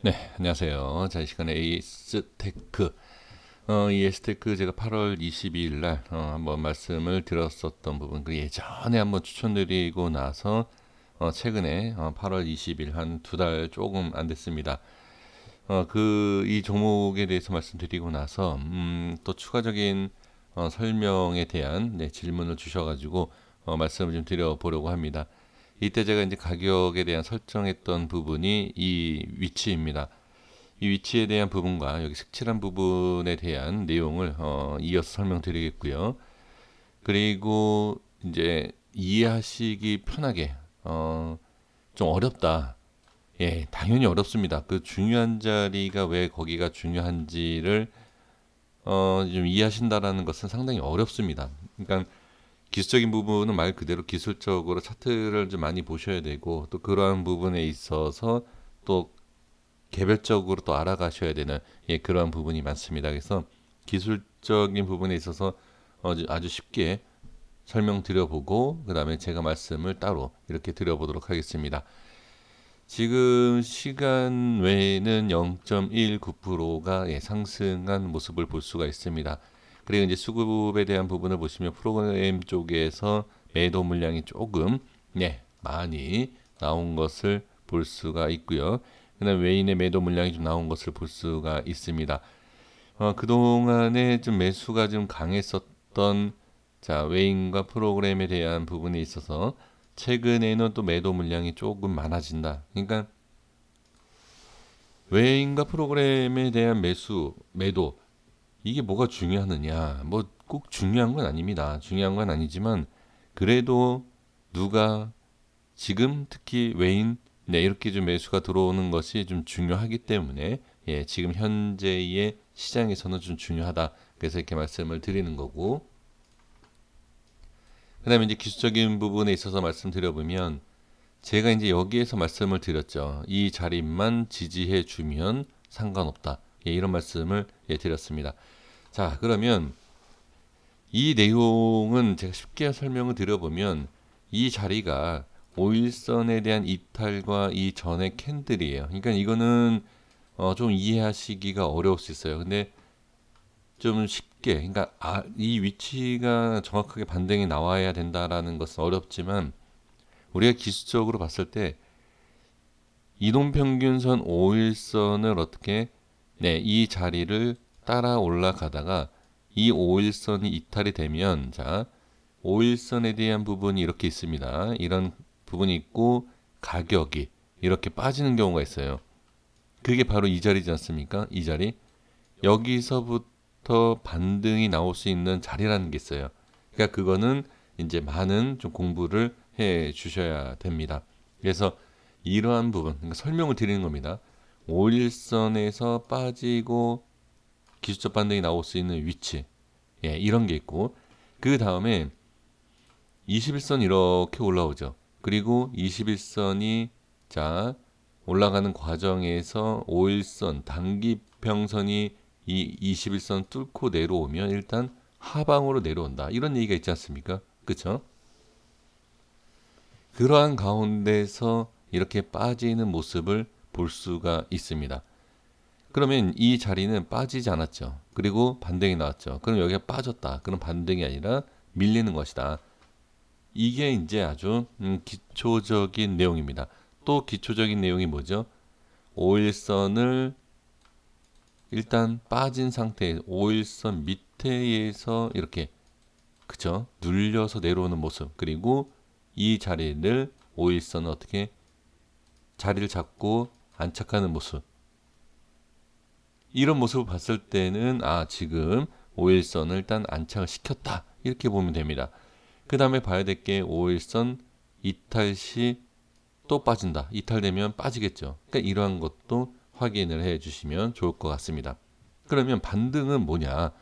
네, 안녕하세요. 자, 이 시간에 에이스테크, 이 에이스테크 제가 8월 22일 날 한번 말씀을 드렸었던 부분, 그 예전에 한번 추천드리고 나서 최근에 8월 20일 한 두 달 조금 안 됐습니다. 이 종목에 대해서 말씀드리고 나서 또 추가적인 설명에 대한 질문을 주셔가지고 말씀을 좀 드려보려고 합니다. 이때 제가 이제 가격에 대한 설정했던 부분이 이 위치입니다. 이 위치에 대한 부분과 여기 색칠한 부분에 대한 내용을 이어서 설명드리겠고요. 그리고 이제 이해하시기 편하게 좀 어렵다. 예, 당연히 어렵습니다. 그 중요한 자리가 왜 거기가 중요한지를 좀 이해하신다라는 것은 상당히 어렵습니다. 그러니까 기술적인 부분은 말 그대로 기술적으로 차트를 좀 많이 보셔야 되고 또 그러한 부분에 있어서 또 개별적으로 또 알아가셔야 되는 그러한 부분이 많습니다. 그래서 기술적인 부분에 있어서 아주 쉽게 설명드려보고 그 다음에 제가 말씀을 따로 이렇게 드려보도록 하겠습니다. 지금 시간 외에는 0.19%가 상승한 모습을 볼 수가 있습니다. 그리고 이제 수급에 대한 부분을 보시면 프로그램 쪽에서 매도 물량이 조금 많이 나온 것을 볼 수가 있고요. 그다음 외인의 매도 물량이 좀 나온 것을 볼 수가 있습니다. 그동안에 좀 매수가 좀 강했었던 외인과 프로그램에 대한 부분에 있어서 최근에는 또 매도 물량이 조금 많아진다. 그러니까 외인과 프로그램에 대한 매도 이게 뭐가 중요하느냐? 뭐 꼭 중요한 건 아닙니다. 중요한 건 아니지만 그래도 누가 지금 특히 외인 이렇게 좀 매수가 들어오는 것이 좀 중요하기 때문에 지금 현재의 시장에서는 좀 중요하다. 그래서 이렇게 말씀을 드리는 거고 그다음에 이제 기술적인 부분에 있어서 말씀드려보면 제가 이제 여기에서 말씀을 드렸죠. 이 자리만 지지해 주면 상관없다. 이런 말씀을 드렸습니다. 자, 그러면 이 내용은 제가 쉽게 설명을 드려보면 이 자리가 오일선에 대한 이탈과 이 전의 캔들이에요. 그러니까 이거는 좀 이해하시기가 어려울 수 있어요. 근데 좀 쉽게, 그러니까 이 위치가 정확하게 반등이 나와야 된다라는 것은 어렵지만 우리가 기술적으로 봤을 때 이동평균선 5일선을 어떻게 이 자리를 따라 올라가다가 이 5일선이 이탈이 되면 5일선에 대한 부분이 이렇게 있습니다. 이런 부분이 있고 가격이 이렇게 빠지는 경우가 있어요. 그게 바로 이 자리지 않습니까? 이 자리. 여기서부터 반등이 나올 수 있는 자리라는 게 있어요. 그러니까 그거는 이제 많은 좀 공부를 해 주셔야 됩니다. 그래서 이러한 부분, 그러니까 설명을 드리는 겁니다. 5일선에서 빠지고 기술적 반등이 나올 수 있는 위치, 이런 게 있고, 그 다음에 21선 이렇게 올라오죠. 그리고 21선이 올라가는 과정에서 5일선 단기평선이 이 21선 뚫고 내려오면 일단 하방으로 내려온다. 이런 얘기가 있지 않습니까? 그렇죠? 그러한 가운데서 이렇게 빠지는 모습을 볼 수가 있습니다. 그러면 이 자리는 빠지지 않았죠. 그리고 반등이 나왔죠. 그럼 여기가 빠졌다. 그럼 반등이 아니라 밀리는 것이다. 이게 이제 아주 기초적인 내용입니다. 또 기초적인 내용이 뭐죠? 5일선을 일단 빠진 상태에 5일선 밑에에서 이렇게 그쵸? 눌려서 내려오는 모습. 그리고 이 자리를 5일선은 어떻게 자리를 잡고 안착하는 모습. 이런 모습을 봤을 때는 지금 5일선을 일단 안착을 시켰다. 이렇게 보면 됩니다. 그 다음에 봐야 될 게 5일선 이탈 시 또 빠진다. 이탈되면 빠지겠죠. 그러니까 이러한 것도 확인을 해 주시면 좋을 것 같습니다. 그러면 반등은 뭐냐?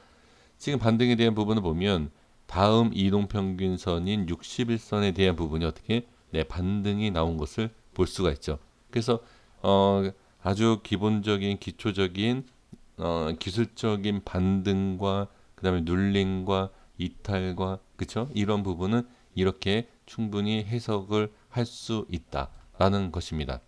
지금 반등에 대한 부분을 보면 다음 이동평균선인 61선에 대한 부분이 어떻게 반등이 나온 것을 볼 수가 있죠. 그래서 아주 기본적인 기초적인 기술적인 반등과 그다음에 눌림과 이탈과 그쵸? 이런 부분은 이렇게 충분히 해석을 할 수 있다라는 것입니다.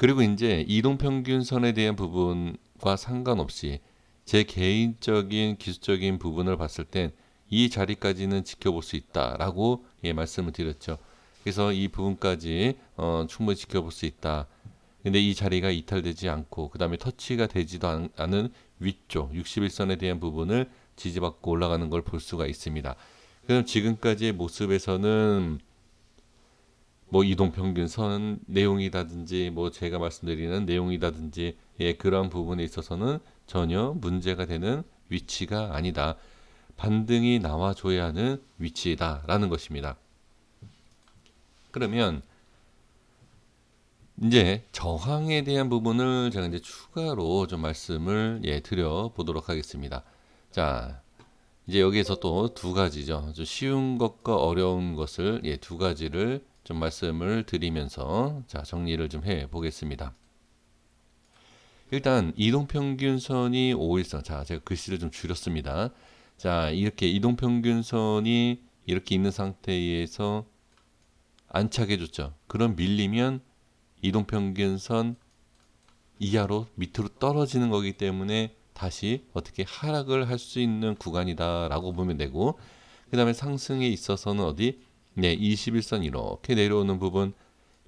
그리고 이제 이동평균선에 대한 부분과 상관없이 제 개인적인 기술적인 부분을 봤을 땐 이 자리까지는 지켜볼 수 있다라고 말씀을 드렸죠. 그래서 이 부분까지 충분히 지켜볼 수 있다. 근데 이 자리가 이탈되지 않고 그 다음에 터치가 되지도 않은 위쪽 61선에 대한 부분을 지지받고 올라가는 걸 볼 수가 있습니다. 그럼 지금까지의 모습에서는 뭐 이동평균선 내용이라든지 뭐 제가 말씀드리는 내용이라든지 그런 부분에 있어서는 전혀 문제가 되는 위치가 아니다. 반등이 나와줘야 하는 위치다라는 것입니다. 그러면 이제 저항에 대한 부분을 제가 이제 추가로 좀 말씀을 드려 보도록 하겠습니다. 자, 이제 여기에서 또 두 가지죠. 좀 쉬운 것과 어려운 것을 두 가지를 좀 말씀을 드리면서 자, 정리를 좀 해 보겠습니다. 일단 이동평균선이 5일선. 자, 제가 글씨를 좀 줄였습니다. 자, 이렇게 이동평균선이 이렇게 있는 상태에서 안착해 줬죠. 그럼 밀리면 이동평균선 이하로 밑으로 떨어지는 거기 때문에 다시 어떻게 하락을 할 수 있는 구간이다라고 보면 되고, 그 다음에 상승에 있어서는 어디 21선 이렇게 내려오는 부분,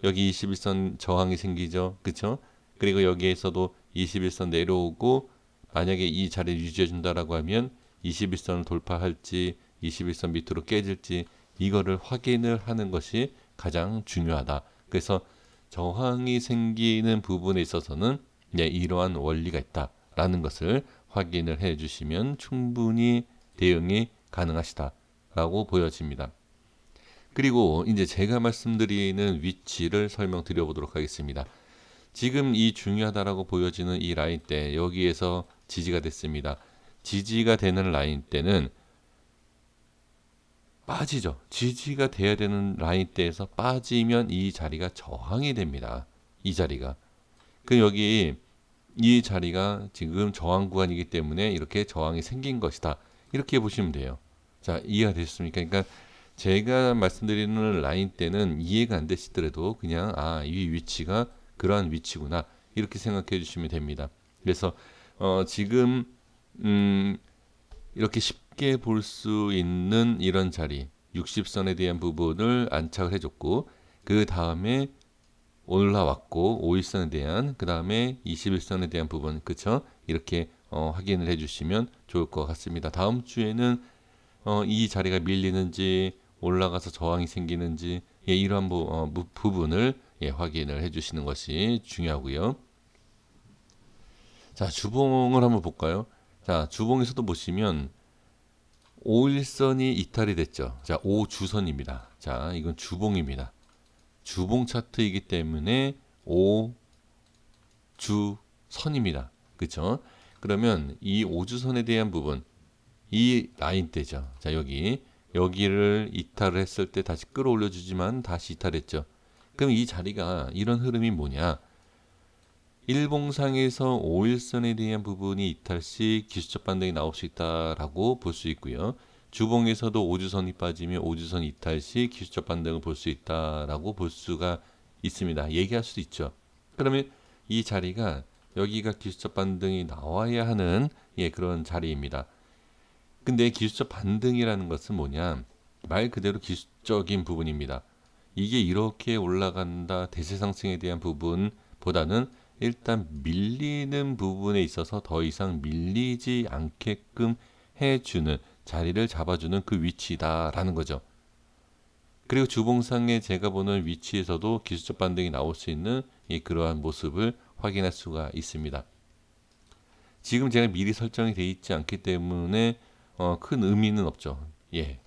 여기 21선 저항이 생기죠. 그쵸? 그리고 여기에서도 21선 내려오고 만약에 이 자리를 유지해 준다라고 하면 21선을 돌파할지 21선 밑으로 깨질지 이거를 확인을 하는 것이 가장 중요하다. 그래서 저항이 생기는 부분에 있어서는 이러한 원리가 있다라는 것을 확인을 해 주시면 충분히 대응이 가능하시다라고 보여집니다. 그리고 이제 제가 말씀드리는 위치를 설명드려 보도록 하겠습니다. 지금 이 중요하다라고 보여지는 이 라인 때 여기에서 지지가 됐습니다. 지지가 되는 라인 때는 빠지죠. 지지가 돼야 되는 라인 때에서 빠지면 이 자리가 저항이 됩니다. 이 자리가. 그 여기 이 자리가 지금 저항 구간이기 때문에 이렇게 저항이 생긴 것이다. 이렇게 보시면 돼요. 자, 이해가 되셨습니까? 그러니까 제가 말씀드리는 라인 때는 이해가 안 되시더라도 그냥 이 위치가 그러한 위치구나 이렇게 생각해 주시면 됩니다. 그래서 지금 이렇게 쉽게 볼 수 있는 이런 자리 60선에 대한 부분을 안착을 해줬고 그 다음에 올라왔고 5일선에 대한 그 다음에 21선에 대한 부분 그쵸? 이렇게 확인을 해주시면 좋을 것 같습니다. 다음 주에는 이 자리가 밀리는지 올라가서 저항이 생기는지 이러한 부분을 확인을 해주시는 것이 중요하고요. 자, 주봉을 한번 볼까요? 자, 주봉에서도 보시면 5일선이 이탈이 됐죠. 자, 5주선입니다. 자, 이건 주봉입니다. 주봉 차트이기 때문에 5주선입니다. 그렇죠? 그러면 이 5주선에 대한 부분, 이 라인대죠. 자, 여기를 이탈을 했을 때 다시 끌어올려 주지만 다시 이탈했죠. 그럼 이 자리가 이런 흐름이 뭐냐? 일봉상에서 5일선에 대한 부분이 이탈 시 기술적 반등이 나올 수 있다라고 볼 수 있고요. 주봉에서도 5주선이 빠지면 5주선 이탈 시 기술적 반등을 볼 수 있다라고 볼 수가 있습니다. 얘기할 수도 있죠. 그러면 이 자리가 여기가 기술적 반등이 나와야 하는 그런 자리입니다. 근데 기술적 반등이라는 것은 뭐냐? 말 그대로 기술적인 부분입니다. 이게 이렇게 올라간다 대세 상승에 대한 부분보다는 일단 밀리는 부분에 있어서 더 이상 밀리지 않게끔 해주는 자리를 잡아주는 그 위치다라는 거죠. 그리고 주봉상에 제가 보는 위치에서도 기술적 반등이 나올 수 있는 그러한 모습을 확인할 수가 있습니다. 지금 제가 미리 설정이 되어 있지 않기 때문에 큰 의미는 없죠.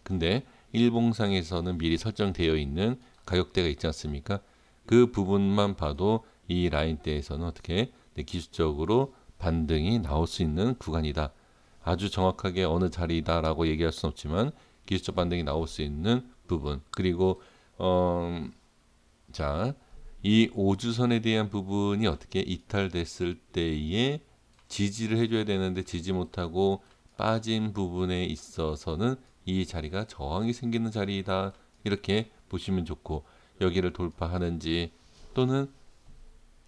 근데 일봉상에서는 미리 설정되어 있는 가격대가 있지 않습니까? 그 부분만 봐도 이 라인대에서는 어떻게 기술적으로 반등이 나올 수 있는 구간이다. 아주 정확하게 어느 자리다라고 얘기할 수는 없지만 기술적 반등이 나올 수 있는 부분. 그리고 자, 이 5주선에 대한 부분이 어떻게 이탈됐을 때에 지지를 해줘야 되는데 지지 못하고 빠진 부분에 있어서는 이 자리가 저항이 생기는 자리이다. 이렇게 보시면 좋고 여기를 돌파하는지 또는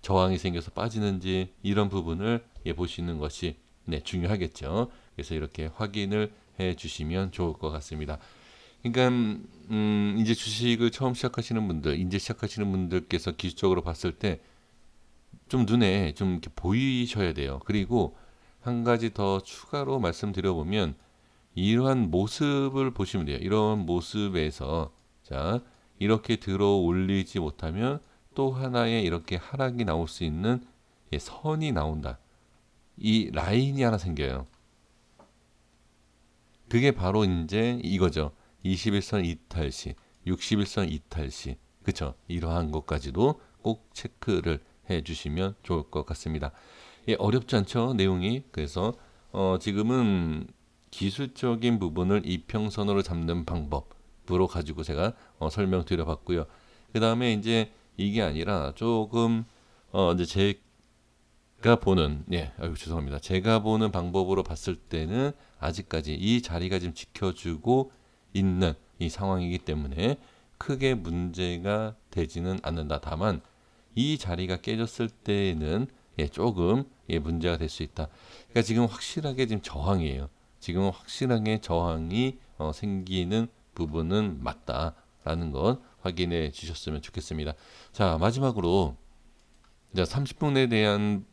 저항이 생겨서 빠지는지 이런 부분을 보시는 것이 중요하겠죠. 그래서 이렇게 확인을 해 주시면 좋을 것 같습니다. 그러니까 이제 주식을 처음 시작하시는 분들, 이제 시작하시는 분들께서 기술적으로 봤을 때 좀 눈에 좀 이렇게 보이셔야 돼요. 그리고 한 가지 더 추가로 말씀드려 보면 이러한 모습을 보시면 돼요. 이런 모습에서 자 이렇게 들어 올리지 못하면 또 하나의 이렇게 하락이 나올 수 있는 선이 나온다. 이 라인이 하나 생겨요. 그게 바로 이제 이거죠. 21선 이탈 시, 61선 이탈 시, 그쵸? 이러한 것까지도 꼭 체크를 해주시면 좋을 것 같습니다. 어렵지 않죠? 내용이. 그래서 지금은 기술적인 부분을 이평선으로 잡는 방법으로 가지고 제가 설명드려 봤고요. 그 다음에 이제 이게 아니라 조금 이제 제가 보는 아유 죄송합니다. 제가 보는 방법으로 봤을 때는 아직까지 이 자리가 지금 지켜주고 있는 이 상황이기 때문에 크게 문제가 되지는 않는다. 다만 이 자리가 깨졌을 때는 조금 문제가 될 수 있다. 그러니까 지금 확실하게 지금 저항이에요. 지금 확실하게 저항이 생기는 부분은 맞다라는 것 확인해 주셨으면 좋겠습니다. 자 마지막으로 자 30분에 대한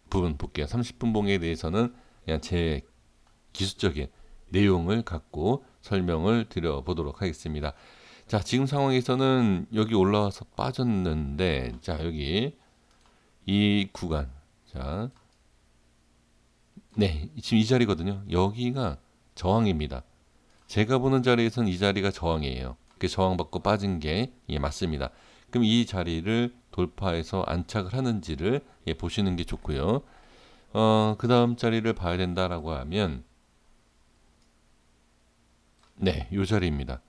부분 볼게요. 30분 봉에 대해서는 그냥 제 기술적인 내용을 갖고 설명을 드려보도록 하겠습니다. 자, 지금 상황에서는 여기 올라와서 빠졌는데, 자, 여기 이 구간, 자, 네, 지금 이 자리거든요. 여기가 저항입니다. 제가 보는 자리에서는 이 자리가 저항이에요. 그 저항받고 빠진 게 맞습니다. 그럼 이 자리를 돌파해서 안착을 하는지를 보시는 게 좋고요. 그 다음 자리를 봐야 된다라고 하면, 네, 이 자리입니다.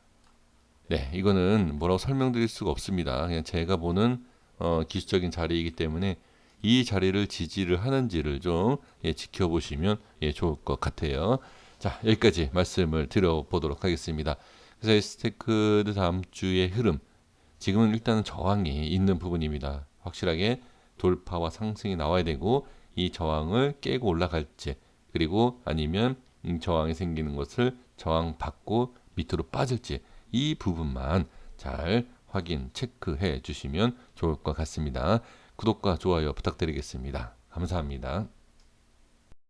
네, 이거는 뭐라고 설명드릴 수가 없습니다. 그냥 제가 보는 기술적인 자리이기 때문에 이 자리를 지지를 하는지를 좀 지켜보시면 좋을 것 같아요. 자, 여기까지 말씀을 드려보도록 하겠습니다. 그래서 에스테크드 다음 주의 흐름, 지금은 일단은 저항이 있는 부분입니다. 확실하게 돌파와 상승이 나와야 되고 이 저항을 깨고 올라갈지 그리고 아니면 저항이 생기는 것을 저항받고 밑으로 빠질지 이 부분만 잘 확인, 체크해 주시면 좋을 것 같습니다. 구독과 좋아요 부탁드리겠습니다. 감사합니다.